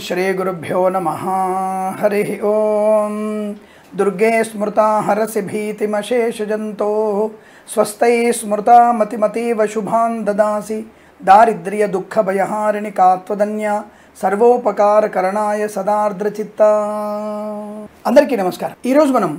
श्री गुरुभ्यो नमः। हरि ओम। दुर्गे स्मृता हरसि भीतिमशेषजन्तो स्वस्ति स्मृता मतिमतीव शुभान् ददासि दारिद्र्य दुःख भयहारिणि कात्वदन्या सर्वोपकारकरणाय सदार्द्रचित्ता। అందరికీ నమస్కారం। ఈ రోజు మనం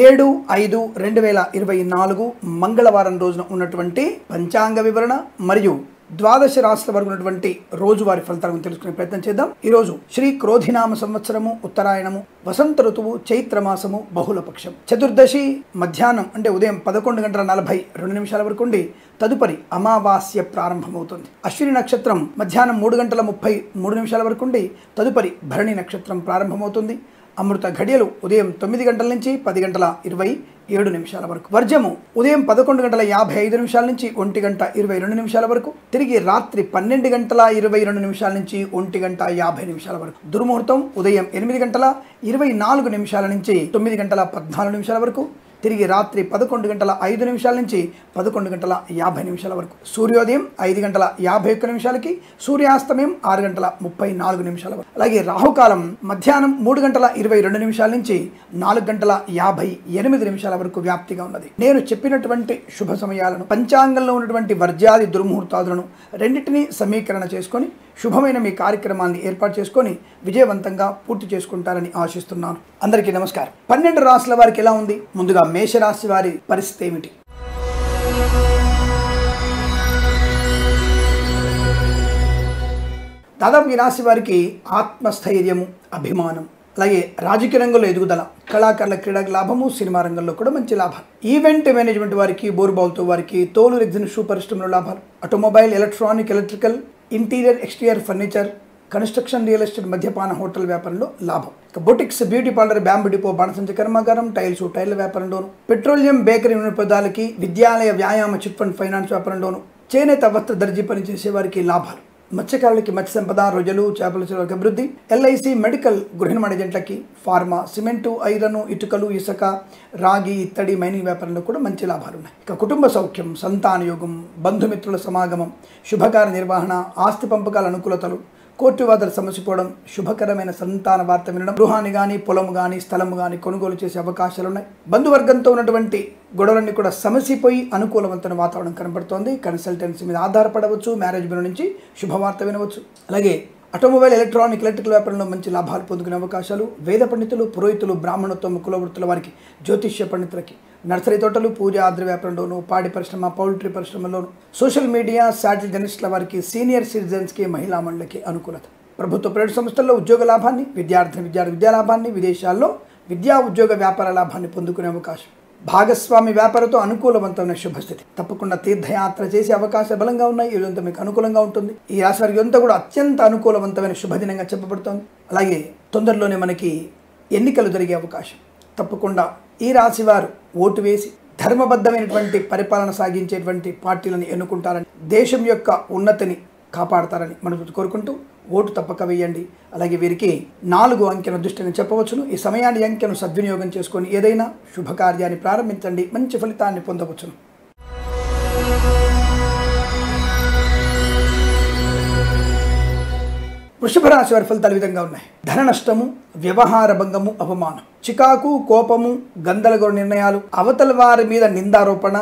7/5/2024 మంగళవారం రోజున ఉన్నటువంటి పంచాంగ వివరణ మరియు ద్వాదశ రాశుల వరకు ఉన్నటువంటి రోజువారీ ఫలితాలను తెలుసుకునే ప్రయత్నం చేద్దాం। ఈ రోజు శ్రీ క్రోధినామ సంవత్సరము ఉత్తరాయణము వసంత ఋతువు చైత్ర మాసము బహుళ పక్షం చతుర్దశి మధ్యాహ్నం అంటే ఉదయం 11:42 వరకు ఉండి తదుపరి అమావాస్య ప్రారంభమవుతుంది। అశ్విని నక్షత్రం మధ్యాహ్నం 3:33 వరకు ఉండి తదుపరి భరణి నక్షత్రం ప్రారంభమవుతుంది। అమృత ఘడియలు ఉదయం 9 గంటల నుంచి 10:27 వరకు, వర్జము ఉదయం 11:55 నుంచి 1:22 వరకు, తిరిగి రాత్రి 12:22 నుంచి 1:50 వరకు, దుర్ముహూర్తం ఉదయం 8:24 నుంచి 9:14 వరకు, తిరిగి రాత్రి 11:05 నుంచి 11:50 వరకు, సూర్యోదయం 5:51 సూర్యాస్తమయం 6:34 వరకు, అలాగే రాహుకాలం మధ్యాహ్నం 3:22 నుంచి 4:58 వరకు వ్యాప్తిగా ఉన్నది। నేను చెప్పినటువంటి శుభ సమయాలను పంచాంగంలో ఉన్నటువంటి వర్జ్యాది దుర్ముహూర్తాదులను రెండింటినీ సమీకరణ చేసుకొని శుభమైన మీ కార్యక్రమాన్ని ఏర్పాటు చేసుకొని విజయవంతంగా పూర్తి చేసుకుంటారని ఆశిస్తున్నాను। అందరికీ నమస్కారం। 12 రాశుల వారికి ఎలా ఉంది? ముందుగా మేషరాశి వారి పరిస్థితి ఏమిటి? దాదాపు ఈ రాశి వారికి ఆత్మస్థైర్యము, అభిమానం, అలాగే రాజకీయ రంగంలో ఎదుగుదల, కళాకారుల క్రీడకు లాభము, సినిమా రంగంలో కూడా మంచి లాభాలు, ఈవెంట్ మేనేజ్మెంట్ వారికి, బోర్బాల్తో వారికి, తోలు రెగ్జిన్ షూ పరిశ్రమలో లాభాలు, automobile, electronic, electrical, interior exterior furniture, construction, real estate, మద్యపాన, హోటల్ వ్యాపారంలో లాభం, boutiques, beauty parlour, bamboo depot, బాణసంచ కర్మాగారం, టైల్స్, టైర్ల వ్యాపారంలోను, పెట్రోలియం, బేకరీ వినోదాలకి, విద్యాలయ, వ్యాయామ, చిట్ ఫండ్ ఫైనాన్స్ వ్యాపారంలోను, చేనేత వస్త్ర దర్జీ పనిచేసే వారికి లాభాలు, మత్స్యకారులకి మత్స్య సంపద, రొయ్యలు, చేపల చెరువులకు అభివృద్ధి, ఎల్ఐసి, మెడికల్, గృహ నిర్మాణ ఏజెంట్లకి, ఫార్మా, సిమెంటు, ఐరన్, ఇటుకలు, ఇసుక, రాగి, ఇత్తడి, మైనింగ్ వ్యాపారంలో కూడా మంచి లాభాలు ఉన్నాయి। ఇక కుటుంబ సౌఖ్యం, సంతాన యోగం, బంధుమిత్రుల సమాగమం, శుభకార్య నిర్వహణ, ఆస్తి పంపకాల అనుకూలతలు, కోర్టు వాదన సమసిపోవడం, శుభకరమైన సంతాన వార్త వినడం, గృహాన్ని కానీ పొలం కానీ స్థలం కానీ కొనుగోలు చేసే అవకాశాలు ఉన్నాయి। బంధువర్గంతో ఉన్నటువంటి గొడవలన్నీ కూడా సమసిపోయి అనుకూలవంతమైన వాతావరణం కనబడుతోంది। కన్సల్టెన్సీ మీద ఆధారపడవచ్చు, మ్యారేజ్ బ్యూరో నుంచి శుభవార్త వినవచ్చు। అలాగే ఆటోమొబైల్, ఎలక్ట్రానిక్, ఎలక్ట్రికల్ వ్యాపారంలో మంచి లాభాలు పొందుకునే అవకాశాలు, వేద పండితులు, పురోహితులు, బ్రాహ్మణత్వం, కులవృత్తుల వారికి, జ్యోతిష్య పండితులకి, నర్సరీ తోటలు, పూజ ఆద్ర వ్యాపారంలోను, పాడి పరిశ్రమ, పౌల్ట్రీ పరిశ్రమలోను, సోషల్ మీడియా, శాటిలైట్ జర్నలిస్టుల వారికి, సీనియర్ సిటిజన్స్కి, మహిళా మండలికి అనుకూలత, ప్రభుత్వ ప్రైవేట్ సంస్థల్లో ఉద్యోగ లాభాన్ని, విద్యా లాభాన్ని, విదేశాల్లో విద్యా ఉద్యోగ వ్యాపార లాభాన్ని పొందుకునే అవకాశం, భాగస్వామి వ్యాపారంతో అనుకూలవంతమైన శుభస్థితి, తప్పకుండా తీర్థయాత్ర చేసే అవకాశాలు బలంగా ఉన్నాయి। ఇదంతా మీకు అనుకూలంగా ఉంటుంది। ఈ రాశి వారికి అంతా కూడా అత్యంత అనుకూలవంతమైన శుభదినంగా చెప్పబడుతోంది। అలాగే తొందరలోనే మనకి ఎన్నికలు జరిగే అవకాశం, తప్పకుండా ఈ రాశి వారు ఓటు వేసి ధర్మబద్ధమైనటువంటి పరిపాలన సాగించేటువంటి పార్టీలను ఎన్నుకుంటారని, దేశం యొక్క ఉన్నతిని కాపాడతారని మనం కోరుకుంటూ ఓటు తప్పక వేయండి। అలాగే వీరికి 4 అంకెను దృష్టిని చెప్పవచ్చును। ఈ సమయాన్ని అంకెను సద్వినియోగం చేసుకొని ఏదైనా శుభకార్యాన్ని ప్రారంభించండి, మంచి ఫలితాన్ని పొందవచ్చును। వృషభ రాశి వారి ఫలితాలు ఈ విధంగా ఉన్నాయి। ధన నష్టము, వ్యవహార భంగము, అవమానం, చికాకు, కోపము, గందరగోళ నిర్ణయాలు, అవతల వారి మీద నిందారోపణ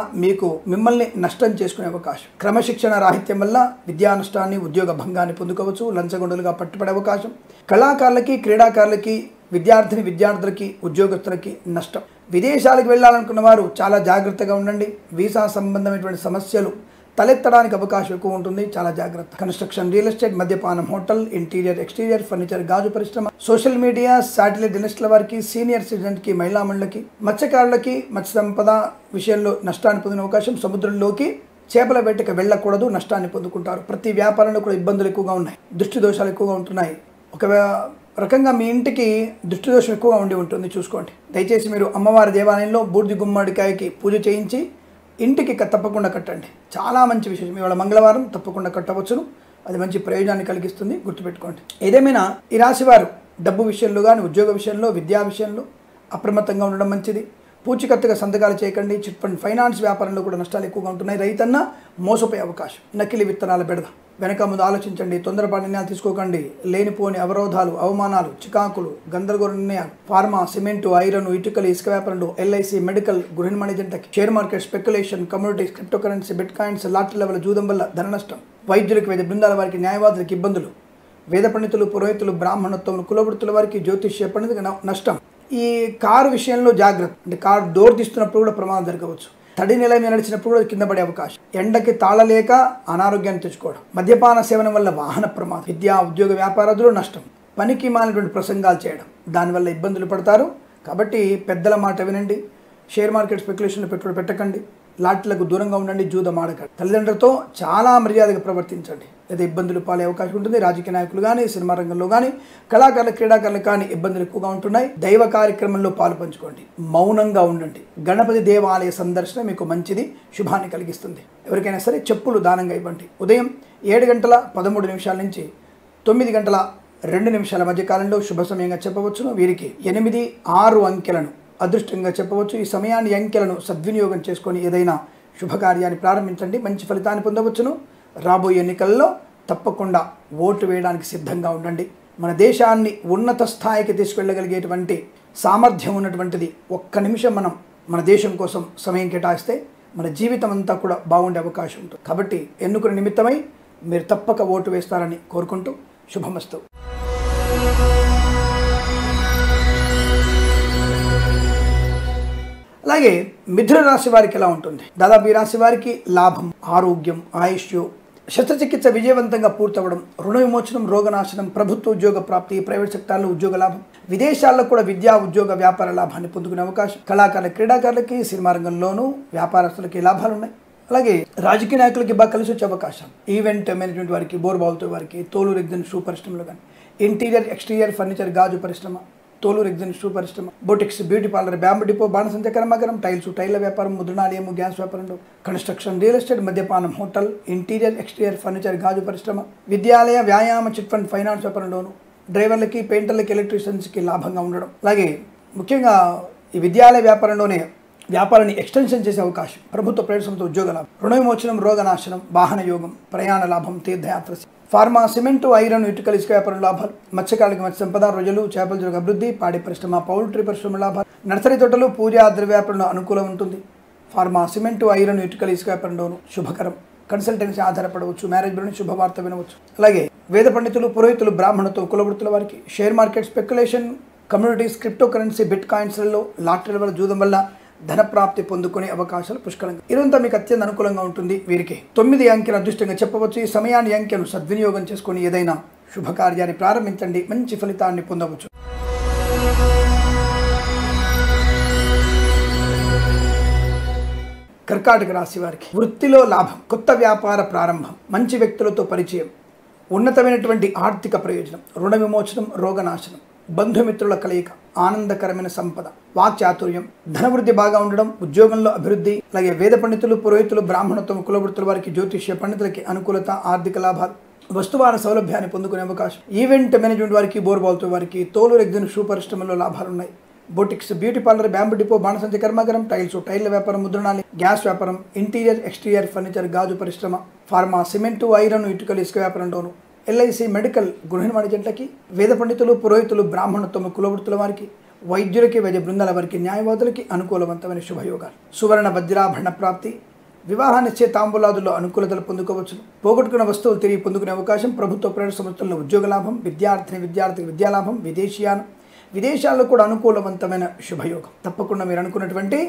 మిమ్మల్ని నష్టం చేసుకునే అవకాశం, క్రమశిక్షణ రాహిత్యం వల్ల విద్యా నష్టాన్ని, ఉద్యోగ భంగాన్ని పొందుకోవచ్చు, లంచగొండలుగా పట్టుబడే అవకాశం, కళాకారులకి, క్రీడాకారులకి, విద్యార్థులకి, ఉద్యోగస్తులకి నష్టం, విదేశాలకు వెళ్ళాలనుకున్న వారు చాలా జాగ్రత్తగా ఉండండి, వీసా సంబంధమైనటువంటి సమస్యలు తలెత్తడానికి అవకాశం ఎక్కువ ఉంటుంది, చాలా జాగ్రత్త, కన్స్ట్రక్షన్, రియల్ ఎస్టేట్, మద్యపానం, హోటల్, ఇంటీరియర్ ఎక్స్టీరియర్ ఫర్నిచర్, గాజు పరిశ్రమ, సోషల్ మీడియా, శాటిలైట్ జర్నలిస్టుల వారికి, సీనియర్ సిటిజన్కి, మహిళా మండలికి, మత్స్యకారులకి మత్స్య సంపద విషయంలో నష్టాన్ని పొందిన అవకాశం, సముద్రంలోకి చేపల వేటకు వెళ్ళకూడదు, నష్టాన్ని పొందుకుంటారు, ప్రతి వ్యాపారంలో కూడా ఇబ్బందులు ఎక్కువగా ఉన్నాయి, దృష్టి దోషాలు ఎక్కువగా ఉంటున్నాయి, ఒక రకంగా మీ ఇంటికి దృష్టి దోషం ఎక్కువగా ఉండి ఉంటుంది, చూసుకోండి। దయచేసి మీరు అమ్మవారి దేవాలయంలో బూర్ది గుమ్మడికాయకి పూజ చేయించి ఇంటికి తప్పకుండా కట్టండి, చాలా మంచి విశేషం। ఇవాళ మంగళవారం తప్పకుండా కట్టవచ్చును, అది మంచి ప్రయోజనాన్ని కలిగిస్తుంది, గుర్తుపెట్టుకోండి। ఏదేమైనా ఈ రాశి వారు డబ్బు విషయంలో కానీ, ఉద్యోగ విషయంలో, విద్యా విషయంలో అప్రమత్తంగా ఉండడం మంచిది। పూచికత్తుగా సంతకాలు చేయకండి. చిట్ ఫండ్ ఫైనాన్స్ వ్యాపారంలో కూడా నష్టాలు ఎక్కువగా ఉంటున్నాయి. రైతన్న మోసపోయే అవకాశం. నకిలీ విత్తనాల బెడద. వెనక ముందు ఆలోచించండి. తొందరపాటు నిర్ణయాలు తీసుకోకండి. లేనిపోని అవరోధాలు, అవమానాలు, చికాకులు, గందరగోళ నిర్ణయాలు. ఫార్మా, సిమెంటు, ఐరన్, ఇటుకలు, ఇసుక వ్యాపారంలో, ఎల్ఐసి, మెడికల్, గృహ నిర్మాణ జంటకి, share market, speculation, communities, cryptocurrency, bitcoins, lottery level జూదం వల్ల ధన నష్టం. వైద్యులకు, వైద్య బృందాల వారికి, న్యాయవాదులకు ఇబ్బందులు. వేద పండితులు, పురోహితులు, బ్రాహ్మణత్వం, కులవృత్తుల వారికి, జ్యోతిష్య పండితులకు నష్టం. ఈ కారు విషయంలో జాగ్రత్త. అంటే కారు డోర్ తీస్తున్నప్పుడు కూడా ప్రమాదం జరగవచ్చు. తడి నెల మీద నడిచినప్పుడు కూడా కింద పడే అవకాశం. ఎండకి తాళలేక అనారోగ్యాన్ని తెచ్చుకోవడం. మద్యపాన సేవనం వల్ల వాహన ప్రమాదం. విద్యా, ఉద్యోగ, వ్యాపారాదులు నష్టం. పనికి మాలినటువంటి ప్రసంగాలు చేయడం, దానివల్ల ఇబ్బందులు పడతారు. కాబట్టి పెద్దల మాట వినండి. షేర్ మార్కెట్, స్పెక్యులేషన్లో పెట్టుబడి పెట్టకండి. లాట్లకు దూరంగా ఉండండి. జూదం ఆడకండి. తల్లిదండ్రులతో చాలా మర్యాదగా ప్రవర్తించండి, లేదా ఇబ్బందులు పాలే అవకాశం ఉంటుంది. రాజకీయ నాయకులు కానీ, సినిమా రంగంలో కానీ, కళాకారులు, క్రీడాకారులు కానీ ఇబ్బందులు ఎక్కువగా ఉంటున్నాయి. దైవ కార్యక్రమంలో పాలు పంచుకోండి. మౌనంగా ఉండండి. గణపతి దేవాలయ సందర్శన మీకు మంచిది, శుభాన్ని కలిగిస్తుంది. ఎవరికైనా సరే చెప్పులు దానంగా ఇవ్వండి. ఉదయం 7:13 నుంచి 9:02 మధ్య కాలంలో శుభ సమయంగా చెప్పవచ్చును. వీరికి 8, 6 అంకెలను అదృష్టంగా చెప్పవచ్చు. ఈ సమయాన్ని, అంకెలను సద్వినియోగం చేసుకొని ఏదైనా శుభకార్యాన్ని ప్రారంభించండి. మంచి ఫలితాన్ని పొందవచ్చును. రాబోయే ఎన్నికల్లో తప్పకుండా ఓటు వేయడానికి సిద్ధంగా ఉండండి. మన దేశాన్ని ఉన్నత స్థాయికి తీసుకెళ్ళగలిగేటువంటి సామర్థ్యం ఉన్నటువంటిది. ఒక్క నిమిషం మనం మన దేశం కోసం సమయం కేటాయిస్తే మన జీవితం అంతా కూడా బాగుండే అవకాశం ఉంటుంది. కాబట్టి ఎన్నుకునే నిమిత్తమై మీరు తప్పక ఓటు వేస్తారని కోరుకుంటూ శుభమస్తు. అలాగే మిథున రాశి వారికి ఎలా ఉంటుంది? దాదాపు ఈ రాశి వారికి లాభం, ఆరోగ్యం, ఆయుష్, శస్త్రచికిత్స విజయవంతంగా పూర్తవడం, రుణ విమోచనం, రోగనాశనం, ప్రభుత్వ ఉద్యోగ ప్రాప్తి, ప్రైవేట్ సెక్టార్లో ఉద్యోగ లాభం, విదేశాల్లో కూడా విద్యా, ఉద్యోగ, వ్యాపార లాభాన్ని పొందుకునే అవకాశం. కళాకారుల, క్రీడాకారులకి, సినిమా రంగంలోనూ వ్యాపారస్తులకి లాభాలు ఉన్నాయి. అలాగే రాజకీయ నాయకులకి బాగా కలిసి వచ్చే అవకాశం. ఈవెంట్ మేనేజ్మెంట్ వారికి, బోర్బావులతో వారికి, తోలు రెగ్జిన్ షూ పరిశ్రమలో కానీ, ఇంటీరియర్, ఎక్స్టీరియర్ ఫర్నిచర్, గాజు పరిశ్రమ, తోలు రెగ్జిన్ షూ పరిశ్రమ, boutiques, beauty parlour, bamboo depot, బాణసంచ కర్మాగారం, టైల్స్, టైళ్ల వ్యాపారం, ముద్రణాలయము, గ్యాస్ వ్యాపారంలో, కన్స్ట్రక్షన్, రియల్ ఎస్టేట్, మద్యపానం, హోటల్, ఇంటీరియర్, ఎక్స్టీరియర్ ఫర్నిచర్, గాజు పరిశ్రమ, విద్యాలయ, వ్యాయామ, చిట్ ఫండ్ ఫైనాన్స్ వ్యాపారంలోను, డ్రైవర్లకి, పెయింటర్లకి, ఎలక్ట్రీషియన్స్కి లాభంగా ఉండడం. అలాగే ముఖ్యంగా ఈ విద్యాలయ వ్యాపారంలోనే వ్యాపారాన్ని ఎక్స్టెన్షన్ చేసే అవకాశం. ప్రభుత్వ, ప్రైవేట్ సంస్థ ఉద్యోగ లాభం, రుణ విమోచనం, రోగనాశనం, వాహన యోగం, ప్రయాణ లాభం, తీర్థయాత్ర. ఫార్మా, సిమెంటు, ఐరన్, ఇటుకలు, ఇసుక వ్యాపారం లాభాలు, మత్స్యకారులకు మత్స్య సంపద, రొయ్యలు, చేపల చెరుకు అభివృద్ధి, పాడి పరిశ్రమ, పౌల్ట్రీ పరిశ్రమ లాభాలు, నర్సరీ తోటలు, పూజా ద్రవ్య వ్యాపారంలో అనుకూలం ఉంటుంది. ఫార్మా, సిమెంటు, ఐరన్, ఇటుకలు, ఇసుక వ్యాపారంలోను శుభకరం. కన్సల్టెన్సీ ఆధారపడవచ్చు. మ్యారేజ్ బ్యూరోని శుభవార్త వినవచ్చు. అలాగే వేద పండితులు, పురోహితులు, బ్రాహ్మణత్వం, కులవృత్తుల వారికి, share market, speculation, communities, cryptocurrency, బిట్ కాయిన్స్లలో, లాటరీల వల్ల, జూదం వల్ల ధన ప్రాప్తి పొందుకునే అవకాశాలు పుష్కలంగా. ఇదంతా మీకు అత్యంత అనుకూలంగా ఉంటుంది. వీరికి 9 అంకెలు అదృష్టంగా చెప్పవచ్చు. ఈ సమయాన్ని, అంకెను సద్వినియోగం చేసుకుని ఏదైనా శుభకార్యాన్ని ప్రారంభించండి. మంచి ఫలితాన్ని పొందవచ్చు. కర్కాటక రాశి వారికి వృత్తిలో లాభం, కొత్త వ్యాపార ప్రారంభం, మంచి వ్యక్తులతో పరిచయం, ఉన్నతమైనటువంటి ఆర్థిక ప్రయోజనం, రుణ విమోచనం, రోగనాశనం, బంధుమిత్రుల కలయిక, ఆనందకరమైన సంపద, వాక్చాతుర్యం, ధనవృద్ధి బాగా ఉండడం, ఉద్యోగంలో అభివృద్ధి. అలాగే వేద పండితులు, పురోహితులు, బ్రాహ్మణత్వం, కులవృత్తుల వారికి, జ్యోతిష్య పండితులకి అనుకూలత, ఆర్థిక లాభాలు, వస్తువాహన సౌలభ్యాన్ని పొందుకునే అవకాశం. ఈవెంట్ మేనేజ్మెంట్ వారికి, బోర్బావులతో వారికి, తోలు రెగ్జిన్ షూ పరిశ్రమలో లాభాలున్నాయి. Boutiques, beauty parlour, bamboo depot, బాణసంచ కర్మాగారం, టైల్స్, టైళ్ల వ్యాపారం, ముద్రణాలయం, గ్యాస్ వ్యాపారం, ఇంటీరియర్, ఎక్స్టీరియర్ ఫర్నిచర్, గాజు పరిశ్రమ, ఫార్మా, సిమెంటు, ఐరన్, ఇటుకలు, ఇసుక వ్యాపారంలోను, ఎల్ఐసి, మెడికల్, గృహ నిర్మాణ జంటకి, వేద పండితులు, పురోహితులు, బ్రాహ్మణత్వం, కులవృత్తుల వారికి, వైద్యులకి, వైద్య బృందాల వారికి, న్యాయవాదులకి అనుకూలవంతమైన శుభయోగాలు. సువర్ణ వజ్రాభరణ ప్రాప్తి, వివాహ నిశ్చయ తాంబూలాదుల్లో అనుకూలతలు పొందుకోవచ్చు. పోగొట్టుకున్న వస్తువులు తిరిగి పొందుకునే అవకాశం. ప్రభుత్వ, ప్రైవేట్ సంస్థల్లో ఉద్యోగ లాభం, విద్యార్థికి విద్యాలాభం, విదేశీయానం, విదేశాల్లో కూడా అనుకూలవంతమైన శుభయోగం. తప్పకుండా మీరు అనుకున్నటువంటి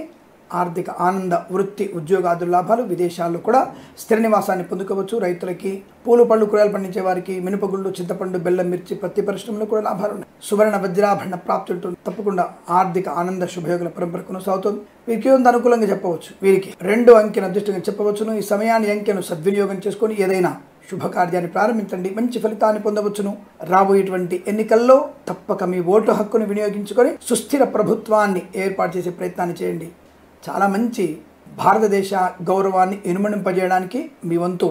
ఆర్థిక ఆనంద, వృత్తి, ఉద్యోగాదుల లాభాలు, విదేశాల్లో కూడా స్థిర నివాసాన్ని పొందుకోవచ్చు. రైతులకి, పూలు, పళ్ళు, కూరగాయలు పండించే వారికి, మినపగుళ్ళు, చింతపండు, బెల్లం, మిర్చి, పత్తి పరిశ్రమలో కూడా లాభాలు ఉన్నాయి. సువర్ణ వజ్రాభరణ ప్రాప్తి ఉంటుంది. తప్పకుండా ఆర్థిక ఆనంద శుభయోగుల పరంపర కొనసాగుతుంది. వీరికి ఏదో అనుకూలంగా చెప్పవచ్చు. వీరికి 2 అంకెను అదృష్టంగా చెప్పవచ్చును. ఈ సమయాన్ని, అంకెను సద్వినియోగం చేసుకొని ఏదైనా శుభకార్యాన్ని ప్రారంభించండి. మంచి ఫలితాన్ని పొందవచ్చును. రాబోయేటువంటి ఎన్నికల్లో తప్పక మీ ఓటు హక్కును వినియోగించుకొని సుస్థిర ప్రభుత్వాన్ని ఏర్పాటు చేసే ప్రయత్నాన్ని చేయండి. చాలా మంచి భారతదేశ గౌరవాన్ని ఇనుమడింపజేయడానికి మీ వంతు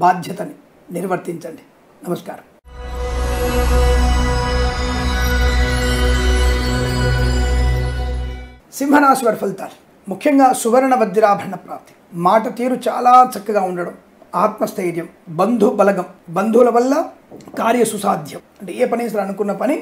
బాధ్యతని నిర్వర్తించండి. నమస్కారం. సింహరాశి వారి ఫలితాలు ముఖ్యంగా సువర్ణ వజ్రాభరణ ప్రాప్తి, మాట తీరు చాలా చక్కగా ఉండడం, ఆత్మస్థైర్యం, బంధు బలగం, బంధువుల వల్ల కార్య సుసాధ్యం. అంటే ఏ పని అనుకున్న పని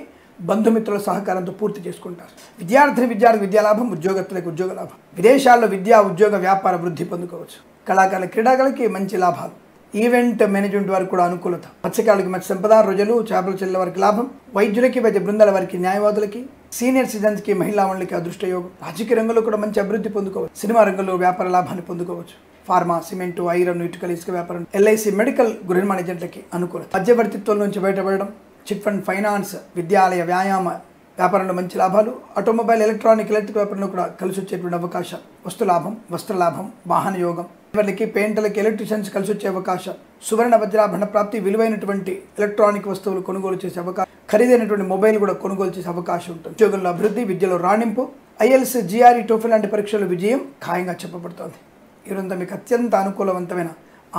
బంధుమిత్రుల సహకారంతో పూర్తి చేసుకుంటారు. విద్యార్థి విద్యాలాభం, ఉద్యోగస్తులకు ఉద్యోగ లాభం, విదేశాల్లో విద్యా ఉద్యోగ వ్యాపార వృద్ధి పొందుకోవచ్చు. కళాకారుల క్రీడాకారులకి మంచి లాభాలు, ఈవెంట్ మేనేజ్మెంట్ వారికి కూడా అనుకూలత, మత్స్యకారులకి మత్స్య సంపద, రొజలు చేపల చెల్లెల వారికి లాభం, వైద్యులకి వైద్య బృందాల వారికి, న్యాయవాదులకి, సీనియర్ సిటిజన్స్కి, మహిళా మండలికి అదృష్ట యోగం, రాజకీయ రంగంలో కూడా మంచి అభివృద్ధి పొందుకోవచ్చు. సినిమా రంగంలో వ్యాపార లాభాన్ని పొందుకోవచ్చు. ఫార్మా, సిమెంటు, ఐరన్, ఇటుకల, ఇసుక వ్యాపారం, ఎల్ఐసి, మెడికల్, గృహ నిర్మాణ ఏజెంట్లకి అనుకూలత, మధ్యవర్తిత్వం నుంచి బయటపడడం, చిట్ ఫండ్, ఫైనాన్స్, విద్యాలయ, వ్యాయామ వ్యాపారంలో మంచి లాభాలు, ఆటోమొబైల్, ఎలక్ట్రిక్ వ్యాపారంలో కూడా కలిసి వచ్చేటువంటి అవకాశాలు, వస్తు లాభం, వస్త్ర లాభం, వాహన యోగం, ఎవరికి పెయింటర్లకి, ఎలక్ట్రీషియన్స్ కలిసి వచ్చే అవకాశం, సువర్ణ వజ్రాభరణ ప్రాప్తి, విలువైనటువంటి ఎలక్ట్రానిక్ వస్తువులు కొనుగోలు చేసే అవకాశం, ఖరీదైనటువంటి మొబైల్ కూడా కొనుగోలు చేసే అవకాశం ఉంటుంది. ఉద్యోగంలో అభివృద్ధి, విద్యలో రాణింపు, ఐఎల్స్, జిఆర్ఈ, టోఫెల్ లాంటి పరీక్షల విజయం ఖాయంగా చెప్పబడుతోంది. ఈరోజు మీకు అత్యంత అనుకూలవంతమైన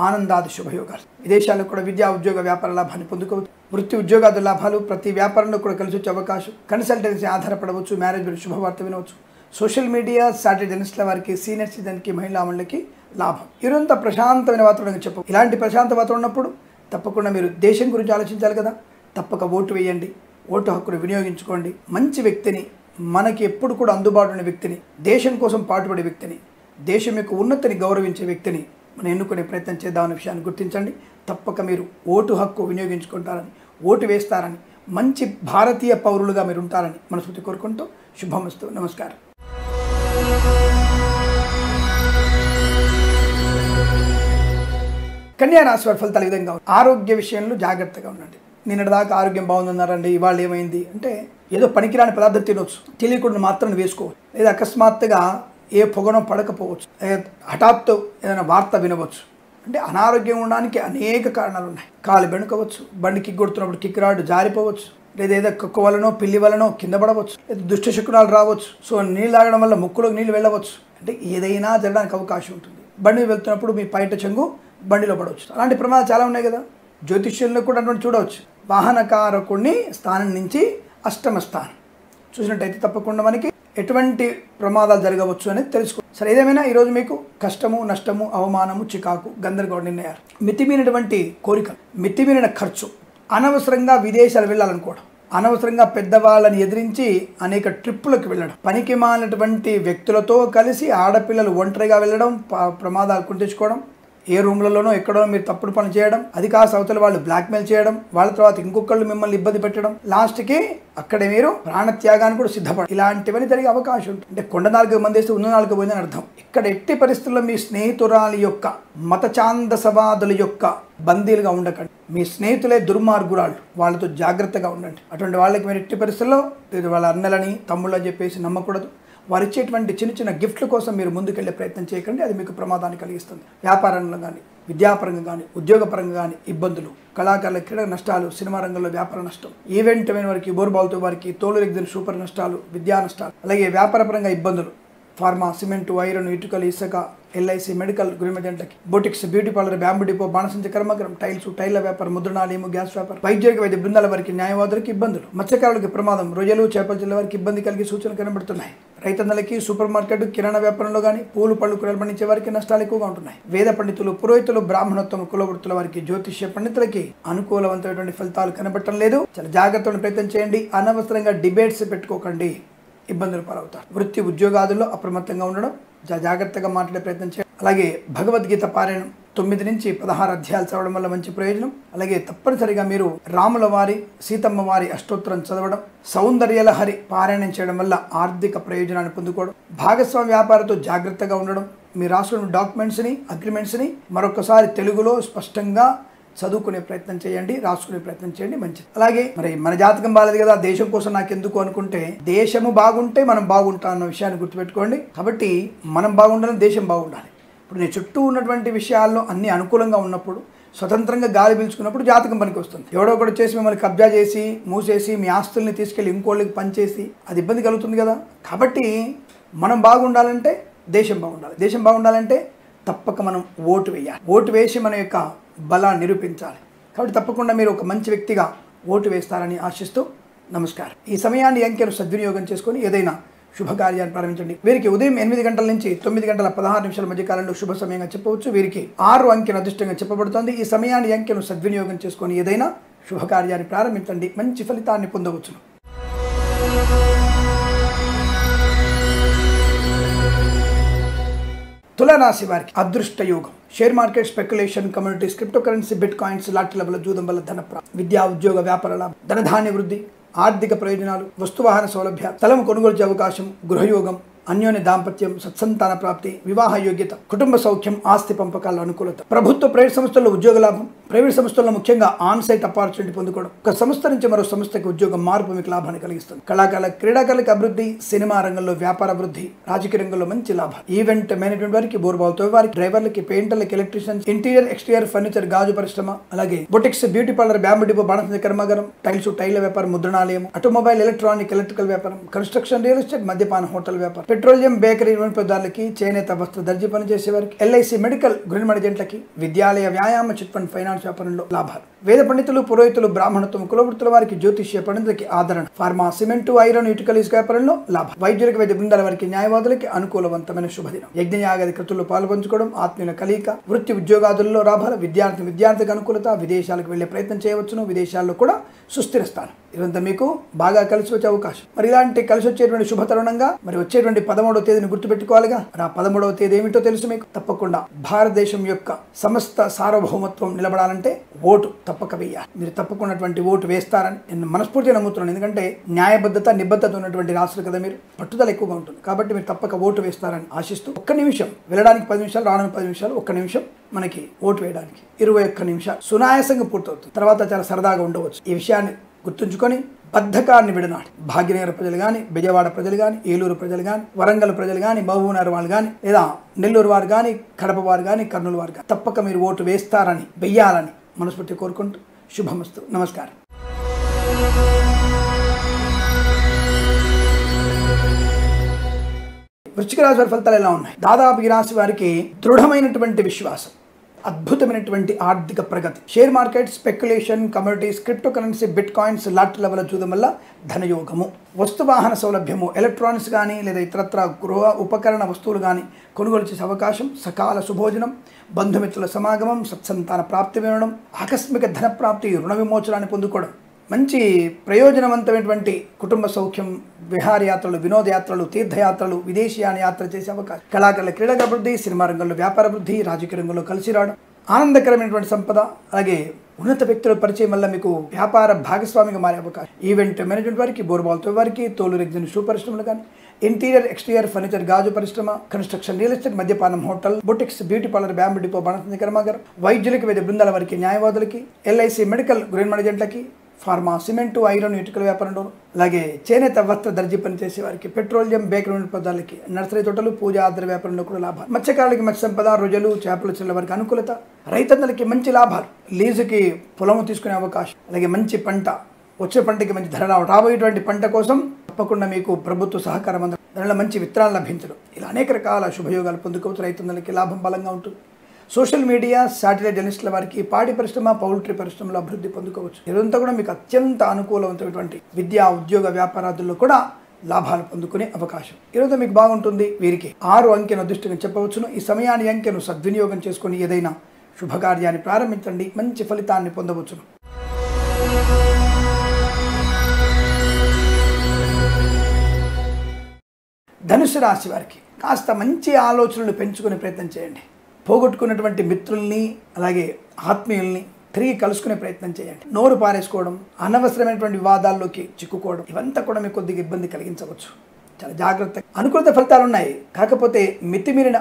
ఆనందాది శుభయోగాలు. విదేశాల్లో కూడా విద్యా ఉద్యోగ వ్యాపార లాభాన్ని పొందుకోవచ్చు. వృత్తి ఉద్యోగాది లాభాలు, ప్రతి వ్యాపారంలో కూడా కలిసి వచ్చే అవకాశం, కన్సల్టెన్సీ ఆధారపడవచ్చు, మ్యారేజ్ శుభవార్త వినవచ్చు. సోషల్ మీడియా, సాటిలైట్ జర్నలిస్టుల వారికి, సీనియర్ సిటిజన్కి, మహిళా మండలికి లాభం. ఈరోజంతా ప్రశాంతమైన వాతావరణం చెప్పు. ఇలాంటి ప్రశాంత వాతావరణం ఉన్నప్పుడు తప్పకుండా మీరు దేశం గురించి ఆలోచించాలి కదా, తప్పక ఓటు వేయండి, ఓటు హక్కును వినియోగించుకోండి. మంచి వ్యక్తిని, మనకి ఎప్పుడు కూడా అందుబాటులో ఉన్న వ్యక్తిని, దేశం కోసం పాటుపడే వ్యక్తిని, దేశం యొక్క ఉన్నతిని గౌరవించే వ్యక్తిని మనం ఎన్నుకునే ప్రయత్నం చేద్దామనే విషయాన్ని గుర్తించండి. తప్పక మీరు ఓటు హక్కు వినియోగించుకుంటారని, ఓటు వేస్తారని, మంచి భారతీయ పౌరులుగా మీరు ఉంటారని మనస్ఫూర్తి కోరుకుంటూ శుభమస్తు. నమస్కారం. కన్యా రాశి వారి ఫలితాలు ఈ విధంగా ఆరోగ్య విషయంలో జాగ్రత్తగా ఉండండి. నిన్నటిదాకా ఆరోగ్యం బాగుందన్నారండి, ఇవాళ ఏమైంది అంటే ఏదో పనికిరాని పదార్థం తినవచ్చు, తెలియకుండా మాత్రం వేసుకోవచ్చు, లేదా అకస్మాత్తుగా ఏ పొగనో పడకపోవచ్చు, హఠాత్తు ఏదైనా వార్త వినవచ్చు. అంటే అనారోగ్యం ఉండడానికి అనేక కారణాలు ఉన్నాయి. కాలు బెణుకవచ్చు, బండి కిక్ కొడుతున్నప్పుడు కిక్ రాడు జారిపోవచ్చు, లేదా ఏదో కుక్క వలనో పిల్లి వలనో కింద పడవచ్చు, లేదా దుష్ట శకునాలు రావచ్చు. సో నీళ్ళు తాగడం వల్ల ముక్కులోకి నీళ్ళు వెళ్ళవచ్చు. అంటే ఏదైనా జరగడానికి అవకాశం ఉంటుంది. బండి వెళ్తున్నప్పుడు మీ పైట చెంగు బండిలో పడవచ్చు. అలాంటి ప్రమాదాలు చాలా ఉన్నాయి కదా. జ్యోతిష్యంలో కూడా అటువంటి చూడవచ్చు. వాహనకారకుడిని స్థానం నుంచి అష్టమ స్థానం చూసినట్టయితే తప్పకుండా మనకి ఎటువంటి ప్రమాదాలు జరగవచ్చు అనేది తెలుసుకో. సరే, ఏదేమైనా ఈరోజు మీకు కష్టము, నష్టము, అవమానము, చికాకు, గందరగోళ నిర్ణయాలు, మితిమీరినటువంటి కోరికలు, మితిమీరిన ఖర్చు, అనవసరంగా విదేశాలు వెళ్ళాలనుకోవడం, అనవసరంగా పెద్దవాళ్ళని ఎదిరించి అనేక ట్రిప్పులకు వెళ్ళడం, పనికి మాలినటువంటి వ్యక్తులతో కలిసి ఆడపిల్లలు ఒంటరిగా వెళ్ళడం, ప్రమాదాలు కుంటించుకోవడం, ఏ రూమ్లలోనో ఎక్కడో మీరు తప్పుడు పని చేయడం, అది కాస్త అవతల వాళ్ళు బ్లాక్మెయిల్ చేయడం, వాళ్ళ తర్వాత ఇంకొకళ్ళు మిమ్మల్ని ఇబ్బంది పెట్టడం, లాస్ట్కి అక్కడే మీరు ప్రాణత్యాగాన్ని కూడా సిద్ధపడ, ఇలాంటివన్నీ జరిగే అవకాశం ఉంటుంది. అంటే కొండ నాలుగు మందేస్తే ఉన్న నాలుగు పోయిందని అర్థం. ఇక్కడ ఎట్టి పరిస్థితుల్లో మీ స్నేహితురాలి యొక్క మతఛాందసవాదుల యొక్క బందీలుగా ఉండకండి. మీ స్నేహితులే దుర్మార్గురాళ్ళు, వాళ్ళతో జాగ్రత్తగా ఉండండి. అటువంటి వాళ్ళకి మీరు ఎట్టి పరిస్థితుల్లో వాళ్ళ అన్నలని, తమ్ముళ్ళని చెప్పేసి నమ్మకూడదు. వారు ఇచ్చేటువంటి చిన్న చిన్న గిఫ్ట్ల కోసం మీరు ముందుకెళ్లే ప్రయత్నం చేయకండి, అది మీకు ప్రమాదాన్ని కలిగిస్తుంది. వ్యాపారంలో కానీ, విద్యాపరంగా కానీ, ఉద్యోగపరంగా కానీ ఇబ్బందులు, కళాకారుల క్రీడా నష్టాలు, సినిమా రంగంలో వ్యాపార నష్టం, ఈవెంట్ వారికి, బోర్బాల్తో వారికి, తోలు రెగ్జిన్ సూపర్ నష్టాలు, విద్యా నష్టాలు, అలాగే వ్యాపారపరంగా ఇబ్బందులు, ఫార్మా, సిమెంటు, ఐరన్, ఇటుకలు, ఇసుక, ఎల్ఐసి, మెడికల్, గృహ ఏజెంట్లకి, boutiques, beauty parlour, bamboo depot, బాణసంచ కర్మకరం, టైల్స్, టైల్ల వ్యాపారం, ముద్రణాలయము, గ్యాస్ వ్యాపారం, వైద్యులకి, వైద్య బృందాల వారికి, న్యాయవాదులకి ఇబ్బందులు, మత్స్యకారులకి ప్రమాదం, రొయ్యలు, చేపల చెల్లెల వారికి ఇబ్బంది కలిగి సూచనలు కనబడుతున్నాయి. రైతన్నలకి, సూపర్ మార్కెట్, కిరాణా వ్యాపారంలో కానీ, పూలు పళ్ళు కూరలు పండించే వారికి నష్టాలు ఎక్కువగా ఉంటున్నాయి. వేద పండితులు, పురోహితులు, బ్రాహ్మణోత్తమ కులవృత్తుల వారికి, జ్యోతిష్య పండితులకి అనుకూలవంతమైనటువంటి ఫలితాలు కనబడటం లేదు. చాలా జాగ్రత్తగా ప్రయత్నం చేయండి. అనవసరంగా డిబేట్స్ పెట్టుకోకండి, ఇబ్బందులు పాలవుతారు. వృత్తి ఉద్యోగాదుల్లో అప్రమత్తంగా ఉండడం, జాగ్రత్తగా మాట్లాడే ప్రయత్నం చేయండి. అలాగే భగవద్గీత పారాయణం 9 నుంచి 16 అధ్యాయాలు చదవడం వల్ల మంచి ప్రయోజనం. అలాగే తప్పనిసరిగా మీరు రాముల వారి, సీతమ్మ వారి అష్టోత్తరం చదవడం, సౌందర్యలహరి పారాయణం చేయడం వల్ల ఆర్థిక ప్రయోజనాన్ని పొందుకోవడం, భాగస్వామ్య వ్యాపారంతో జాగ్రత్తగా ఉండడం, మీరు రాసుకున్న డాక్యుమెంట్స్ని, అగ్రిమెంట్స్ని మరొకసారి తెలుగులో స్పష్టంగా చదువుకునే ప్రయత్నం చేయండి, రాసుకునే ప్రయత్నం చేయండి, మంచిది. అలాగే మరి మన జాతకం బాలేదు కదా, దేశం కోసం నాకు ఎందుకు అనుకుంటే, దేశము బాగుంటే మనం బాగుంటాం అన్న విషయాన్ని గుర్తుపెట్టుకోండి. కాబట్టి మనం బాగుండాలని, దేశం బాగుండాలి. ఇప్పుడు నీ చుట్టూ ఉన్నటువంటి విషయాల్లో అన్ని అనుకూలంగా ఉన్నప్పుడు, స్వతంత్రంగా గాలి పీల్చుకున్నప్పుడు జాతకం పనికి వస్తుంది. ఎవడో ఒకటి చేసి మిమ్మల్ని కబ్జా చేసి, మూసేసి, మీ ఆస్తుల్ని తీసుకెళ్ళి ఇంకోళ్ళకి పనిచేసి అది ఇబ్బంది కలుగుతుంది కదా. కాబట్టి మనం బాగుండాలంటే దేశం బాగుండాలి, దేశం బాగుండాలంటే తప్పక మనం ఓటు వేయాలి. ఓటు వేసి మన యొక్క బలాన్ని నిరూపించాలి. కాబట్టి తప్పకుండా మీరు ఒక మంచి వ్యక్తిగా ఓటు వేస్తారని ఆశిస్తూ నమస్కారం. ఈ సమయాన్ని అంకెను సద్వినియోగం చేసుకొని ఏదైనా శుభకార్యాన్ని ప్రారంభించండి. వీరికి ఉదయం 8 గంటల నుంచి 9 గంటల 16 నిమిషాల మధ్య కాలంలో శుభ సమయంగా చెప్పవచ్చు. వీరికి 6 అంకెను అదృష్టంగా చెప్పబడుతోంది. ఈ సమయాన్ని అంకెను సద్వినియోగం చేసుకొని ఏదైనా శుభకార్యాన్ని ప్రారంభించండి, మంచి ఫలితాన్ని పొందవచ్చును. తులారాశి వారికి అదృష్ట యోగం. Share market, speculation, communities, cryptocurrency, bitcoins, lottery level, జూదం వల్ల ధన ప్రాప్తి, విద్యా ఉద్యోగ వ్యాపార లాభం, ధనధాన్య వృద్ధి, ఆర్థిక ప్రయోజనాలు, వస్తువాహన సౌలభ్య, స్థలం కొనుగోలు అవకాశం, గృహయోగం, అన్యోన్య దాంపత్యం, సత్సంతాన ప్రాప్తి, వివాహ యోగ్యత, కుటుంబ సౌఖ్యం, ఆస్తి పంపకాల అనుకూలత, ప్రభుత్వ ప్రైవేట్ సంస్థల్లో ఉద్యోగ లాభం, ప్రైవేట్ సంస్థల్లో ముఖ్యంగా ఆన్ సైట్ అపార్చునిటీ పొందుకోవడం, ఒక సంస్థ నుంచి మరో సంస్థకి ఉద్యోగం మార్పు మీకు లాభాన్ని కలిగిస్తుంది. కళాకారుల క్రీడాకారులకు అభివృద్ధి, సినిమా రంగంలో వ్యాపార అభివృద్ధి, రాజకీయ రంగంలో మంచి లాభం. ఈవెంట్ మేనేజ్మెంట్ వారికి, బోర్బావుతో వారికి, డ్రైవర్లకి, పెయింటర్లకి, ఎలక్ట్రీషియన్స్, ఇంటీరియర్ ఎక్స్టీరియర్ ఫర్నిచర్, గాజు పరిశ్రమ, అలాగే boutiques, beauty parlour, bamboo depot, బాణసంచ కర్మాగారం, టైల వ్యాపారం, ముద్రణాలయం, ఆటోమొబైల్, ఎలక్ట్రికల్ వ్యాపారం, కన్స్ట్రక్షన్, రియల్ ఎస్టేట్, మద్యపాన, హోటల్ వ్యాపారం, పెట్రోలియం, బేకరీ, పదార్థాలకి, చేనేత, వస్త్ర, దర్జీ పనిచేసే వారికి, ఎల్ఐసి, మెడికల్, గృహ ఏజెంట్లకి, విద్యాలయ, వ్యాయామ, చిట్ ఫండ్, ఫైనాన్స్ వ్యాపారంలో లాభాలు. వేద పండితులు, పురోహితులు, బ్రాహ్మణత్వం, కులవృత్తుల వారికి, జ్యోతిష్య పండితులకి ఆదరణ, ఫార్మా, సిమెంటు, ఐరన్, ఇటుకల, ఇసుక వ్యాపారంలో లాభం. వైద్యులకు, వైద్య బృందాల వారికి, న్యాయవాదులకి అనుకూలవంతమైన శుభదినం. యజ్ఞయాగాది కృతుల్లో పాల్పంచుకోవడం, ఆత్మీయుల కలయిక, వృత్తి ఉద్యోగాదుల్లో లాభాలు, విద్యార్థికి అనుకూలత, విదేశాలకు వెళ్లే ప్రయత్నం చేయవచ్చును, విదేశాల్లో కూడా సుస్థిర స్థానం. ఇదంతా మీకు బాగా కలిసి వచ్చే అవకాశం. మరి ఇలాంటి కలిసి వచ్చేటువంటి శుభ తరుణంగా మరి వచ్చేటువంటి 13వ తేదీని గుర్తుపెట్టుకోవాలిగా. ఆ 13వ తేదీ ఏమిటో తెలుసు మీకు. తప్పకుండా భారతదేశం యొక్క సమస్త సార్వభౌమత్వం నిలబడాలంటే ఓటు తప్పక వేయాలి. మీరు తప్పకున్నటువంటి ఓటు వేస్తారని నేను మనస్ఫూర్తిగా నమ్ముతున్నాను. ఎందుకంటే న్యాయబద్ధత, నిబద్ధత ఉన్నటువంటి రాష్ట్రాలు కదా మీరు, పట్టుదల ఎక్కువగా ఉంటుంది. కాబట్టి మీరు తప్పక ఓటు వేస్తారని ఆశిస్తూ, ఒక్క నిమిషం వెళ్ళడానికి 10 నిమిషాలు, రావడానికి 10 నిమిషాలు, ఒక్క నిమిషం మనకి ఓటు వేయడానికి 21 నిమిషాలు సునాయాసంగా పూర్తవుతుంది. తర్వాత చాలా సరదాగా ఉండవచ్చు. ఈ విషయాన్ని గుర్తుంచుకొని బద్ధకాన్ని విడనాడు. భాగ్యనగర ప్రజలు కానీ, బెజవాడ ప్రజలు కానీ, ఏలూరు ప్రజలు కానీ, వరంగల్ ప్రజలు కానీ, మహబూబ్నగర్ వాళ్ళు కానీ, లేదా నెల్లూరు వారు కానీ, కడప వారు కానీ, కర్నూలు వారు కానీ తప్పక మీరు ఓటు వేస్తారని, వెయ్యాలని మనస్ఫూర్తి కోరుకుంటూ శుభమస్తు. నమస్కారం. వృశ్చిక రాశి వారి ఫలితాలు ఎలా ఉన్నాయి? దాదాపు ఈ రాశి వారికి దృఢమైనటువంటి విశ్వాసం, అద్భుతమైనటువంటి ఆర్థిక ప్రగతి, share market, speculation, communities, cryptocurrency, bitcoins, lottery level చూడడం వల్ల ధనయోగము, వస్తువాహన సౌలభ్యము, ఎలక్ట్రానిక్స్ కానీ లేదా ఇతరత్ర గృహ ఉపకరణ వస్తువులు కానీ కొనుగోలు చేసే అవకాశం, సకాల శుభోజనం, బంధుమిత్రుల సమాగమం, సత్సంతాన ప్రాప్తి వినడం, ఆకస్మిక ధన ప్రాప్తి, రుణ విమోచనాన్ని పొందుకోవడం, మంచి ప్రయోజనవంతమైనటువంటి కుటుంబ సౌఖ్యం, విహారయాత్రలు, వినోదయాత్రలు, తీర్థయాత్రలు, విదేశీయాన యాత్ర చేసే అవకాశం, కళాకారుల క్రీడా అభివృద్ధి, సినిమా రంగంలో వ్యాపార అభివృద్ధి, రాజకీయ రంగంలో కలిసి రావడం, ఆనందకరమైనటువంటి సంపద, అలాగే ఉన్నత వ్యక్తుల పరిచయం వల్ల మీకు వ్యాపార భాగస్వామిగా మారే అవకాశం. ఈవెంట్ మేనేజ్మెంట్ వారికి, బోర్బాల్తో వారికి, తోలు రెగ్జిన్ షూ పరిశ్రమలు కానీ, ఇంటీరియర్ ఎక్స్టీరియర్ ఫర్నిచర్, గాజు పరిశ్రమ, కన్స్ట్రక్షన్, రియల్ ఎస్టేట్, మద్యపానం, hotel, boutiques, beauty parlour, bamboo depot, బాణసంచ కర్మాగారం, వైద్యులకి, వైద్య బృందాల వారికి, న్యాయవాదులకి, ఎల్ఐసి, మెడికల్, గృహ ఏజెంట్లకి, ఫార్మా, సిమెంటు, ఐరన్, ఇటుకల వ్యాపారంలో, అలాగే చేనేత, వస్త్ర, దర్జీ పనిచేసే వారికి, పెట్రోలియం, బేకరీ పదార్థాలకి, నర్సరీ తోటలు, పూజ ఆధార వ్యాపారంలో కూడా లాభాలు, మత్స్యకారులకి మత్స్య సంపద, రొయ్యలు, చేపల చెల్ల వారికి అనుకూలత, రైతన్నలకి మంచి లాభాలు, లీజుకి పొలము తీసుకునే అవకాశం, అలాగే మంచి పంట, వచ్చే పంటకి మంచి ధర రావడం, రాబోయేటువంటి పంట కోసం తప్పకుండా మీకు ప్రభుత్వ సహకారం అందడం, దానిలో మంచి విత్తనాలు లభించడం, ఇలా అనేక రకాల శుభయోగాలు పొందుకోవచ్చు. రైతన్నలకి లాభం బలంగా ఉంటుంది. సోషల్ మీడియా, శాటిలైట్ జర్నలిస్టుల వారికి పాడి పరిశ్రమ, పౌల్ట్రీ పరిశ్రమలో అభివృద్ధి పొందుకోవచ్చు. ఇదంతా కూడా మీకు అత్యంత అనుకూలవంతమైనటువంటి విద్యా ఉద్యోగ వ్యాపారాదుల్లో కూడా లాభాలు పొందుకునే అవకాశం. ఈరోజు మీకు బాగుంటుంది. వీరికి 6 అంకెను అదృష్టంగా చెప్పవచ్చును. ఈ సమయాన్ని అంకెను సద్వినియోగం చేసుకుని ఏదైనా శుభకార్యాన్ని ప్రారంభించండి, మంచి ఫలితాన్ని పొందవచ్చును. ధనుసు రాశి వారికి కాస్త మంచి ఆలోచనలు పెంచుకునే ప్రయత్నం చేయండి. పోగొట్టుకున్నటువంటి మిత్రుల్ని, అలాగే ఆత్మీయుల్ని తిరిగి కలుసుకునే ప్రయత్నం చేయండి. నోరు పారేసుకోవడం, అనవసరమైనటువంటి వివాదాల్లోకి చిక్కుకోవడం, ఇవంతా కూడా మీకు కొద్దిగా ఇబ్బంది కలిగించవచ్చు. చాలా జాగ్రత్త. అనుకూలత ఫలితాలు ఉన్నాయి, కాకపోతే మితిమీరిన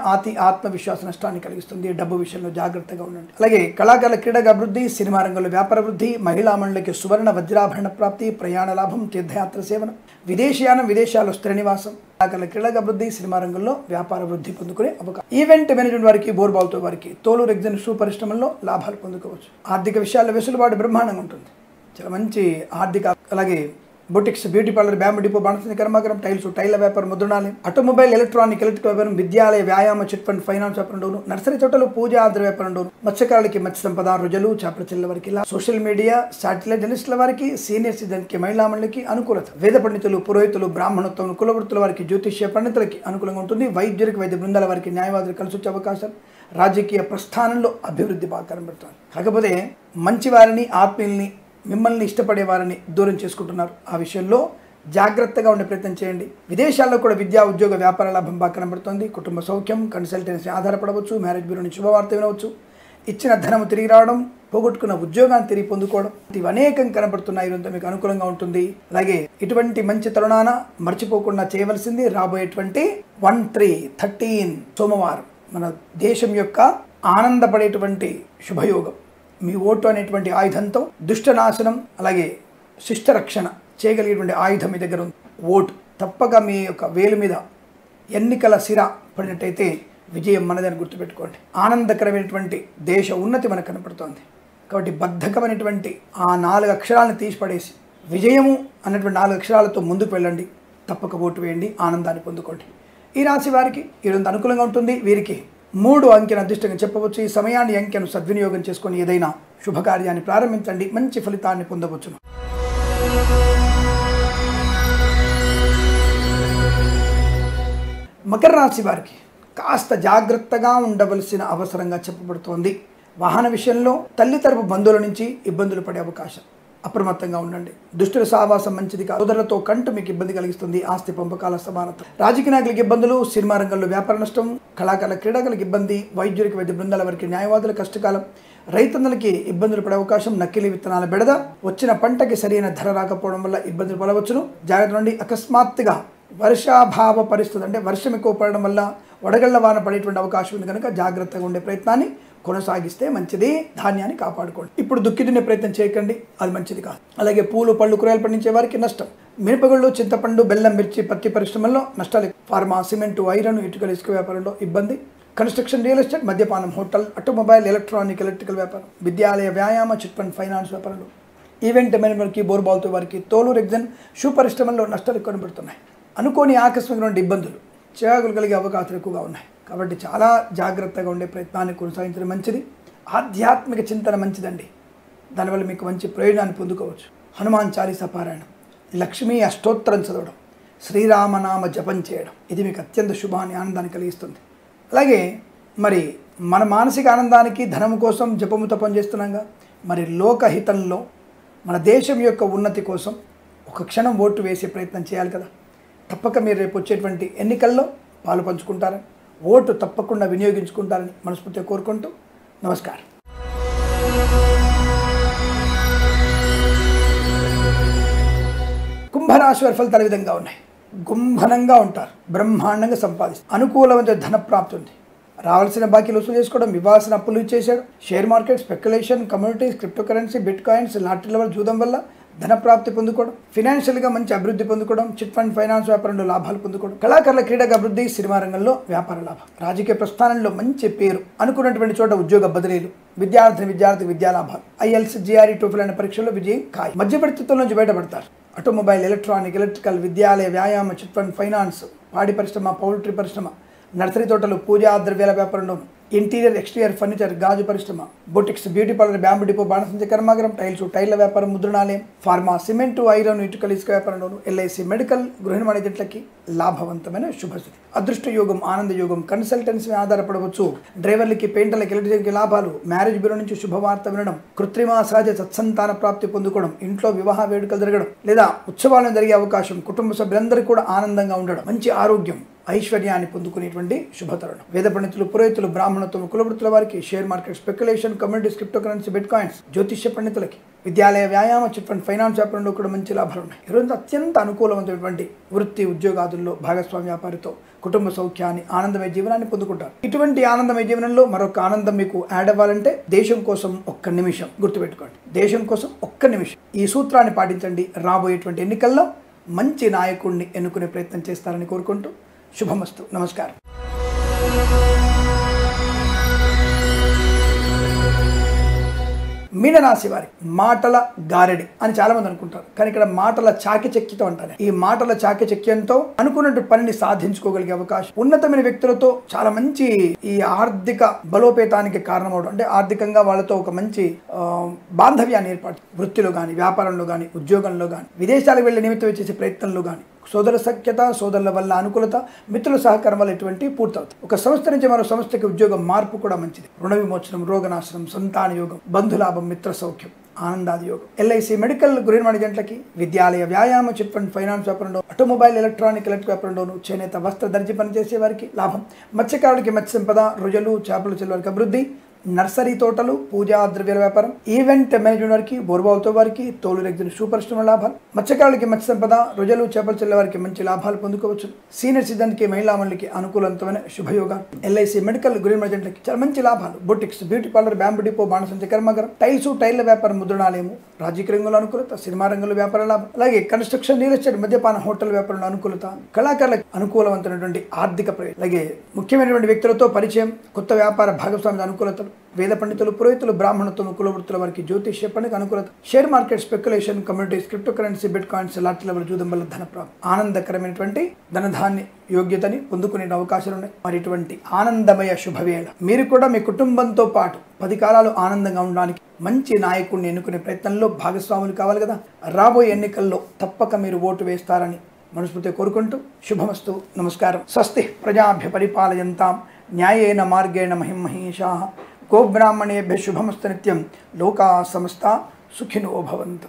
ఆత్మవిశ్వాస నష్టాన్ని కలిగిస్తుంది. డబ్బు విషయంలో జాగ్రత్తగా ఉండండి. అలాగే కళాకారుల క్రీడా అభివృద్ధి, సినిమా రంగంలో వ్యాపార వృద్ధి, మహిళా మండలికి సువర్ణ వజ్రాభరణ ప్రాప్తి, ప్రయాణ లాభం, తీర్థయాత్ర సేవనం, విదేశీయానం, విదేశాల్లో స్థిర నివాసం, కళాకారుల క్రీడా అభివృద్ధి, సినిమా రంగంలో వ్యాపార వృద్ధి పొందుకునే అవకాశం. ఈవెంట్ మేనేజ్మెంట్ వారికి, బోర్బాల్తో వారికి, తోలు రెగ్జిన్ షూ పరిశ్రమల్లో లాభాలు పొందుకోవచ్చు. ఆర్థిక విషయాల్లో వెసులుబాటు బ్రహ్మాండంగా ఉంటుంది. చాలా మంచి ఆర్థిక, అలాగే boutiques, beauty parlour, bamboo depot, బాణసంచి కర్మాగారం, టైల్స్, టైల్ల వ్యాపారం, ముద్రణాలయం, ఆటోమొబైల్, ఎలక్ట్రికల్ వ్యాపారం, విద్యాలయ, వ్యాయామ, చిట్ ఫండ్, ఫైనాన్స్ వ్యాపారం, నర్సరీ తోటలు, పూజ ఆద్ర వ్యాపారం, మత్స్యకారులకి మత్స్య సంపద, రుజులు, చేపల చెల్లెల వారికి, సోషల్ మీడియా, శాటిలైట్ జర్నలిస్టుల వారికి, సీనియర్ సిటిజన్కి, మహిళా మండలికి అనుకూలత, వేద పండితులు, పురోహితులు, బ్రాహ్మణోత్వం, కులవృత్తుల వారికి, జ్యోతిష్య పండితులకి అనుకూలంగా ఉంటుంది. వైద్యులకు, వైద్య బృందాల వారికి, న్యాయవాదులు కలిసి వచ్చే అవకాశాలు, రాజకీయ ప్రస్థానంలో అభివృద్ధి బాగా కనబడుతుంది. కాకపోతే మంచి వారిని, ఆత్మీయుల్ని, మిమ్మల్ని ఇష్టపడే వారిని దూరం చేసుకుంటున్నారు. ఆ విషయంలో జాగ్రత్తగా ఉండే ప్రయత్నం చేయండి. విదేశాల్లో కూడా విద్యా, ఉద్యోగ, వ్యాపార లాభం బాగా కనబడుతుంది. కుటుంబ సౌఖ్యం, కన్సల్టెన్సీ ఆధారపడవచ్చు. మ్యారేజ్ బ్యూరో నుంచి శుభవార్త వినవచ్చు. ఇచ్చిన ధనము తిరిగి రావడం, పోగొట్టుకున్న ఉద్యోగాన్ని తిరిగి పొందుకోవడం, ఇవి అనేకం కనబడుతున్నాయి. ఇదంతా మీకు అనుకూలంగా ఉంటుంది. అలాగే ఇటువంటి మంచి తరుణాన మర్చిపోకుండా చేయవలసింది రాబోయేటువంటి 1/3/13 సోమవారం మన దేశం యొక్క ఆనందపడేటువంటి శుభయోగం. మీ ఓటు అనేటువంటి ఆయుధంతో దుష్టనాశనం అలాగే శిష్టరక్షణ చేయగలిగేటువంటి ఆయుధం మీ దగ్గర ఉంది. ఓటు తప్పక మీ యొక్క వేలు మీద ఎన్నికల సిర పడినట్టయితే విజయం మనదని గుర్తుపెట్టుకోండి. ఆనందకరమైనటువంటి దేశ ఉన్నతి మనకు కనపడుతోంది. కాబట్టి బద్ధకమైనటువంటి ఆ 4 అక్షరాలను తీసిపడేసి విజయము అన్నటువంటి 4 అక్షరాలతో ముందుకు వెళ్ళండి. తప్పక ఓటు వేయండి, ఆనందాన్ని పొందుకోండి. ఈ రాశి వారికి ఈరోజు అనుకూలంగా ఉంటుంది. వీరికి 3 అంకెను అదృష్టంగా చెప్పవచ్చు. ఈ సమయాన్ని అంకెను సద్వినియోగం చేసుకొని ఏదైనా శుభకార్యాన్ని ప్రారంభించండి, మంచి ఫలితాన్ని పొందవచ్చును. మకర రాశి వారికి కాస్త జాగ్రత్తగా ఉండవలసిన అవసరంగా చెప్పబడుతోంది. వాహన విషయంలో తల్లి తరపు బంధువుల నుంచి ఇబ్బందులు పడే అవకాశం. అప్రమత్తంగా ఉండండి. దుష్టుల సహవాసం మంచిది కాదు. సోదరులతో కంటు మీకు ఇబ్బంది కలిగిస్తుంది. ఆస్తి పంపకాల సమానత, రాజకీయ నాయకులకు ఇబ్బందులు, సినిమా రంగంలో వ్యాపార నష్టం, కళాకారుల, క్రీడాకులకు ఇబ్బంది, వైద్యులకు, వైద్య బృందాల వారికి, న్యాయవాదుల కష్టకాలం, రైతన్నలకి ఇబ్బందులు పడే అవకాశం, నకిలీ విత్తనాల బెడద, వచ్చిన పంటకి సరైన ధర రాకపోవడం వల్ల ఇబ్బందులు పడవచ్చును. జాగ్రత్త నుండి. అకస్మాత్తుగా వర్షాభావ పరిస్థితి అంటే వర్షం ఎక్కువ పడడం వల్ల వడగళ్ల వాన పడేటువంటి అవకాశం ఉంది కనుక జాగ్రత్తగా ఉండే ప్రయత్నాన్ని కొనసాగిస్తే మంచిది. ధాన్యాన్ని కాపాడుకోండి. ఇప్పుడు దుక్కి ప్రయత్నం చేయకండి, అది మంచిది కాదు. అలాగే పూలు, పళ్ళు, కూరగాయలు పండించే వారికి నష్టం. మిరపగుళ్ళు, చింతపండు, బెల్లం, మిర్చి, పత్తి పరిశ్రమల్లో నష్టాలు. ఫార్మా, సిమెంటు, ఐరన్, ఇటుకల, ఇసుక వ్యాపారంలో ఇబ్బంది. కన్స్ట్రక్షన్, రియల్ ఎస్టేట్, మద్యపానం, హోటల్, ఆటోమొబైల్, ఎలక్ట్రికల్ వ్యాపారం, విద్యాలయ, వ్యాయామ, చిట్ ఫండ్, ఫైనాన్స్ వ్యాపారంలో, ఈవెంట్ మేనేజ్మెంట్కి, బోర్బాల్తో వారికి, తోలు, రెగ్జన్, షూ పరిశ్రమల్లో నష్టాలు కనబడుతున్నాయి. అనుకోని ఆకస్మికమైన ఇబ్బందులు, చిరాకులు కలిగే అవకాశాలు ఎక్కువగా ఉన్నాయి. కాబట్టి చాలా జాగ్రత్తగా ఉండే ప్రయత్నాన్ని కొనసాగించడం మంచిది. ఆధ్యాత్మిక చింతన మంచిదండి. దానివల్ల మీకు మంచి ప్రయోజనాన్ని పొందుకోవచ్చు. హనుమాన్ చాలీసా పారాయణం, లక్ష్మీ అష్టోత్తరం చదవడం, శ్రీరామనామ జపం చేయడం, ఇది మీకు అత్యంత శుభాన్ని, ఆనందాన్ని కలిగిస్తుంది. అలాగే మరి మన మానసిక ఆనందానికి ధనం కోసం జపము తపం చేస్తున్నాగా, మరి లోకహితంలో మన దేశం యొక్క ఉన్నతి కోసం ఒక క్షణం ఓటు వేసే ప్రయత్నం చేయాలి కదా. తప్పక మీరు రేపు వచ్చేటువంటి ఎన్నికల్లో పాలు పంచుకుంటారని, ఓటు తప్పకుండా వినియోగించుకుంటారని మనస్ఫూర్తిగా కోరుకుంటూ నమస్కారం. కుంభరాశి వారి ఫలితాలు విధంగా ఉన్నాయి. గుంభనంగా ఉంటారు, బ్రహ్మాండంగా సంపాదిస్తారు, అనుకూలమైన ధన ప్రాప్తి ఉంది. రావాల్సిన బాకీలు వసూలు చేసుకోవడం, ఇవ్వాల్సిన అప్పులు ఇచ్చేసాడు. Share market, speculation, communities, cryptocurrency, bitcoins, లాటరీల వల్ల జూదం వల్ల ధన ప్రాప్తి పొందుకోవడం, ఫైనాన్షియల్గా మంచి అభివృద్ధి పొందుకోవడం, చిట్ ఫండ్, ఫైనాన్స్ వ్యాపారంలో లాభాలు పొందుకోవడం, కళాకారుల, క్రీడగా అభివృద్ధి, సినిమా రంగంలో వ్యాపార లాభం, రాజకీయ ప్రస్థానంలో మంచి పేరు, అనుకున్నటువంటి చోట ఉద్యోగ బదిలీలు, విద్యార్థి విద్యాలాభాలు, ఐఎల్స్, జిఆర్ఈ, టోఫెల్ అనే పరీక్షల్లో విజయం ఖాయం. మధ్యవర్తిత్వం నుంచి బయటపడతారు. ఆటోమొబైల్, ఎలక్ట్రికల్, విద్యాలయ, వ్యాయామ, చిట్ ఫండ్, ఫైనాన్స్, పాడి పరిశ్రమ, పౌల్ట్రీ పరిశ్రమ, నర్సరీ తోటలు, పూజా ద్రవ్యాల వ్యాపారంలో, ఇంటీరియర్, ఎక్స్టీరియర్ ఫర్నిచర్, గాజు పరిశ్రమ, boutiques, beauty parlour, bamboo depot, బాణసంచి కర్మాగారం, టైల్స్, టైల్ల వ్యాపారం, ముద్రణాలయం, ఫార్మా, సిమెంటు, ఐరన్, ఇటుకల, ఇసుక వ్యాపారంలోను, ఎల్ఐసి, మెడికల్, గృహ నిర్మాణ జట్లకి లాభవంతమైన శుభస్థితి. అదృష్ట యోగం, ఆనంద యోగం, కన్సల్టెన్సీ ఆధారపడవచ్చు. డ్రైవర్లకి, పెయింటర్లకి, ఎలక్ట్రీషియన్కి లాభాలు, మ్యారేజ్ బ్యూరో నుంచి శుభవార్త వినడం, కృత్రిమ సహజ సత్సంతాన ప్రాప్తి పొందుకోవడం, ఇంట్లో వివాహ వేడుకలు జరగడం లేదా ఉత్సవాలను జరిగే అవకాశం, కుటుంబ సభ్యులందరూ కూడా ఆనందంగా ఉండడం, మంచి ఆరోగ్యం, ఐశ్వర్యాన్ని పొందుకునేటువంటి శుభతరుణం. వేద పండితులు, పురోహితులు, బ్రాహ్మణత్వం, కులవృత్తుల వారికి, share market, speculation, communities, cryptocurrency, bit coins, జ్యోతిష్య పండితులకి, విద్యాలయ, వ్యాయామ, చిట్ ఫండ్, ఫైనాన్స్ వ్యాపారంలో కూడా మంచి లాభాలు ఉన్నాయి. ఈరోజు అత్యంత అనుకూలమైనటువంటి వృత్తి ఉద్యోగాదుల్లో భాగస్వామ్య వ్యాపారితో కుటుంబ సౌఖ్యాన్ని, ఆనందమయ జీవనాన్ని పొందుకుంటారు. ఇటువంటి ఆనందమయ జీవనంలో మరొక ఆనందం మీకు యాడ్ అవ్వాలంటే దేశం కోసం ఒక్క నిమిషం గుర్తుపెట్టుకోండి. దేశం కోసం ఒక్క నిమిషం ఈ సూత్రాన్ని పాటించండి. రాబోయేటువంటి ఎన్నికల్లో మంచి నాయకుడిని ఎన్నుకునే ప్రయత్నం చేస్తారని కోరుకుంటూ శుభమస్తు. నమస్కారం. మీనరాశి వారి మాటల గారెడి అని చాలా మంది అనుకుంటారు, కానీ ఇక్కడ మాటల చాకచక్యంతో అంటారు. ఈ మాటల చాకచక్యంతో అనుకున్నట్టు పనిని సాధించుకోగలిగే అవకాశం, ఉన్నతమైన వ్యక్తులతో చాలా మంచి ఈ ఆర్థిక బలోపేతానికి కారణమవడం, అంటే ఆర్థికంగా వాళ్ళతో ఒక మంచి బాంధవ్యాన్ని ఏర్పాటు, వృత్తిలో కానీ, వ్యాపారంలో కానీ, ఉద్యోగంలో కానీ, విదేశాలకు వెళ్ళే నిమిత్తం చేసే ప్రయత్నంలో కానీ, సోదర సఖ్యత, సోదరుల వల్ల అనుకూలత, మిత్రుల సహకారం వల్ల ఇటువంటి పూర్తవుతుంది. ఒక సంస్థ నుంచి మరో సంస్థకి ఉద్యోగం మార్పు కూడా మంచిది. రుణ విమోచనం, రోగనాశనం, సంతాన యోగం, బంధులాభం, మిత్ర సౌఖ్యం, ఆనందాది యోగం. ఎల్ఐసి మెడికల్, గృహ వాణిజ్యంట్లకి, విద్యాలయ, వ్యాయామ, చిట్ ఫండ్, ఫైనాన్స్ వ్యాపారంలో, ఆటోమొబైల్, ఎలక్ట్రిక్ వ్యాపారంలోను, చేనేత, వస్త్ర, దర్జీ పనిచేసే వారికి లాభం. మత్స్యకారులకి మత్స్య సంపద, రొయ్యలు, చేపలు చెల్లవారికి అభివృద్ధి. నర్సరీ తోటలు, పూజా ద్రవ్యాల వ్యాపారం, ఈవెంట్ మేనేజ్మెంట్ వారికి, బోర్బావుతో వారికి, తోలు రెగ్జిన్ షూ పరిశ్రమ లాభాలు. మత్స్యకారులకి మత్స్య సంపద, రొయ్యలు, చేపలు చెల్లే వారికి మంచి లాభాలు పొందుకోవచ్చు. సీనియర్ సిటిజన్కి, మహిళా మండలికి అనుకూలవంతమైన శుభయోగాలు. ఎల్ఐసి మెడికల్, గృహ వాణిజ్యంట్లకి చాలా మంచి లాభాలు. Boutiques, beauty parlour, bamboo depot, బాణసంచ కర్మాగారం, టైల్స్, టైర్ల వ్యాపారం, ముద్రణాలయము, రాజకీయ రంగంలో అనుకూలత, సినిమా రంగంలో వ్యాపార లాభం. అలాగే కన్స్ట్రక్షన్, రియల్ ఎస్టేట్, మద్యపాన, హోటల్ వ్యాపారంలో అనుకూలత, కళాకారులకు అనుకూలవంతమైనటువంటి ఆర్థిక ప్రయోజనం. అలాగే ముఖ్యమైనటువంటి వ్యక్తులతో పరిచయం, కొత్త వ్యాపార భాగస్వామ్య అనుకూలతలు, వేద పండితులు, పురోహితులు, బ్రాహ్మణత్వం, కులవృత్తుల వారికి జ్యోతిష్య పండుగ అనుకూలత, share market, speculation, communities, cryptocurrency, bitcoins, lottery level జూదం వల్ల ధన ప్రాప్తి, ఆనందకరమైనటువంటి ధనధాన్య యోగ్యతని పొందుకునే అవకాశాలు ఉన్నాయి. మరి ఇటువంటి ఆనందమయ శుభవేళ మీరు కూడా మీ కుటుంబంతో పాటు 10 కాలాలు ఆనందంగా ఉండడానికి మంచి నాయకుడిని ఎన్నుకునే ప్రయత్నంలో భాగస్వాములు కావాలి కదా. రాబోయే ఎన్నికల్లో తప్పక మీరు ఓటు వేస్తారని మనస్ఫూర్తిగా కోరుకుంటూ శుభమస్తు. నమస్కారం. స్వస్తి ప్రజాభ్య పరిపాలయంతాం న్యాయేన మార్గేణ మహిమహేషాః. గోబ్రాహ్మణేభ్యः శుభమస్తు నిత్యం. లోకా సమస్తా సుఖినో భవంతు.